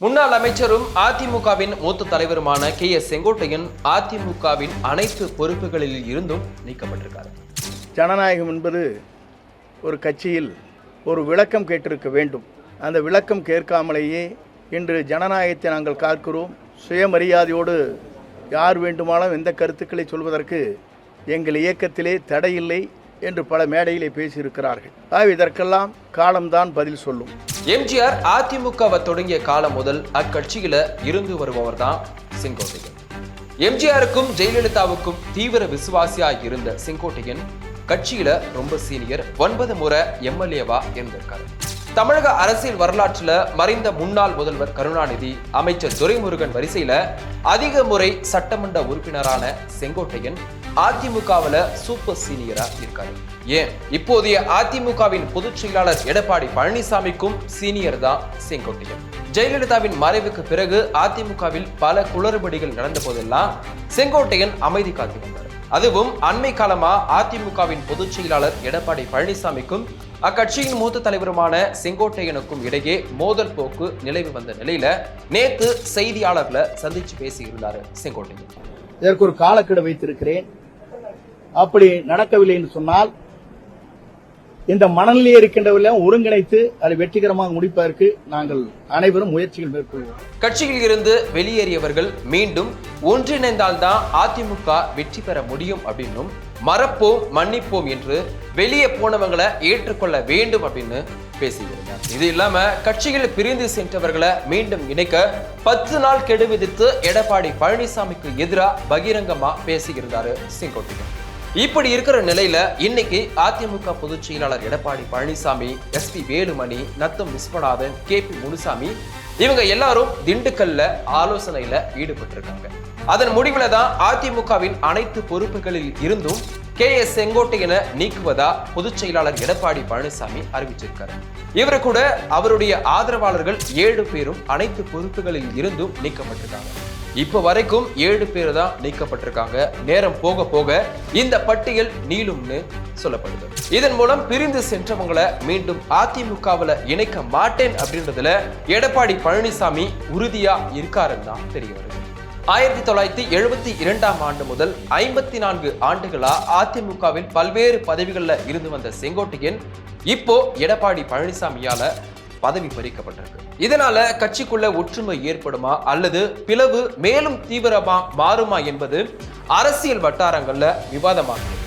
முன்னாள் அமைச்சரும் அதிமுகவின் மூத்த தலைவருமான KS செங்கோட்டையன் அதிமுகவின் அனைத்து பொறுப்புகளில் இருந்தும் நீக்கப்பட்டிருக்காரு. ஜனநாயகம் என்பது ஒரு கட்சியில் ஒரு விளக்கம் கேட்டிருக்க வேண்டும். அந்த விளக்கம் கேட்காமலேயே இன்று ஜனநாயகத்தை நாங்கள் காக்கிறோம். சுயமரியாதையோடு யார் வேண்டுமானாலும் எந்த கருத்துக்களை சொல்வதற்கு எங்கள் இயக்கத்திலே தடையில்லை என்று பல மேடையிலே பேசியிருக்கிறார்கள். இதற்கெல்லாம் காலம்தான் பதில் சொல்லும். எம்ஜிஆர் அதிமுகவை தொடங்கிய காலம் முதல் அக்கட்சியில இருந்து வருபவர் தான் செங்கோட்டையன். எம்ஜிஆருக்கும் ஜெயலலிதாவுக்கும் தீவிர விசுவாசியா இருந்த செங்கோட்டையன் கட்சியில ரொம்ப சீனியர். 9 முறை எம்எல்ஏவா இருந்திருக்காரு. தமிழக அரசியல் வரலாற்றுல மறைந்த முன்னாள் முதல்வர் கருணாநிதி, அமைச்சர் துரைமுருகன் வரிசையில அதிக முறை சட்டமன்ற உறுப்பினரான செங்கோட்டையன் அதிமுகவுல சூப்பர் சீனியரா இருக்காரு. ஏன் இப்போதைய அதிமுகவின் பொதுச் செயலாளர் எடப்பாடி பழனிசாமிக்கும் சீனியர் தான் செங்கோட்டையன். ஜெயலலிதாவின் மறைவுக்கு பிறகு அதிமுகவில் பல குளறுபடிகள் நடந்த போதெல்லாம் செங்கோட்டையன் அமைதி காத்து வந்தார். அதுவும் அண்மை காலமா அதிமுகவின் பொதுச் செயலாளர் எடப்பாடி பழனிசாமிக்கும் அக்கட்சியின் மூத்த தலைவருமான செங்கோட்டையனுக்கும் இடையே மோதல் போக்கு நிலவி வந்த நிலையில நேத்து செய்தியாளர்களை சந்திச்சு பேசியிருந்தாரு செங்கோட்டையன். இதற்கு ஒரு காலக்கெடு வைத்திருக்கிறேன். அப்படி நடக்கவில்லை என்று சொன்னால் இந்த மனநிலையே இருக்கின்றவர்களையும் ஒருங்கிணைத்து அதை வெற்றிகரமாக முடிப்பதற்கு நாங்கள் அனைவரும் முயற்சிகள் மேற்கொள்வோம். கட்சியில் இருந்து வெளியேறியவர்கள் மீண்டும் ஒன்றிணைந்தால்தான் அதிமுக வெற்றி பெற முடியும் அப்படின்னும், மறப்போம் மன்னிப்போம் என்று வெளியே போனவங்களை ஏற்றுக்கொள்ள வேண்டும் அப்படின்னு பேசியிருந்தார். இது இல்லாம கட்சியில் பிரிந்து சென்றவர்களை மீண்டும் இணைக்க 10 நாள் கெடு விதித்து எடப்பாடி பழனிசாமிக்கு எதிராக பகிரங்கமா பேசியிருந்தாரு செங்கோட்டையன். இப்படி இருக்கிற நிலையில இன்னைக்கு அதிமுக பொதுச் செயலாளர் எடப்பாடி பழனிசாமி, SP வேலுமணி, நத்தம் விஸ்வநாதன், KP முனுசாமி இவங்க எல்லாரும் திண்டுக்கல்ல ஆலோசனையில ஈடுபட்டிருக்காங்க. அதன் முடிவுல தான் அதிமுகவின் அனைத்து பொறுப்புகளில் இருந்தும் KS செங்கோட்டையனை நீக்குவதா பொதுச் செயலாளர் எடப்பாடி பழனிசாமி அறிவிச்சிருக்காரு. இவரு கூட அவருடைய ஆதரவாளர்கள் 7 பேரும் அனைத்து பொறுப்புகளில் இருந்தும் நீக்கப்பட்டிருக்காங்க. இப்ப வரைக்கும் 7 பேர் தான் நீக்கப்பட்டிருக்காங்க. நேரம் போக போக இந்த பட்டியல் நீளும்னு சொல்லப்படுது. இதன் மூலம் பிரிந்து சென்றவங்களை மீண்டும் அதிமுகவுல இணைக்க மாட்டேன் அப்படின்றதுல எடப்பாடி பழனிசாமி உறுதியா இருக்காருன்னு தான் தெரிய வருது. 1972ஆம் ஆண்டு முதல் 54 ஆண்டுகளா அதிமுகவில் பல்வேறு பதவிகள்ல இருந்து வந்த செங்கோட்டையன் இப்போ எடப்பாடி பழனிசாமியால பதவி பறிக்கப்பட்டிருக்கு. இதனால கட்சிக்குள்ள ஒற்றுமை ஏற்படுமா அல்லது பிளவு மேலும் தீவிரமா மாறுமா என்பது அரசியல் வட்டாரங்கள்ல விவாதமாகும்.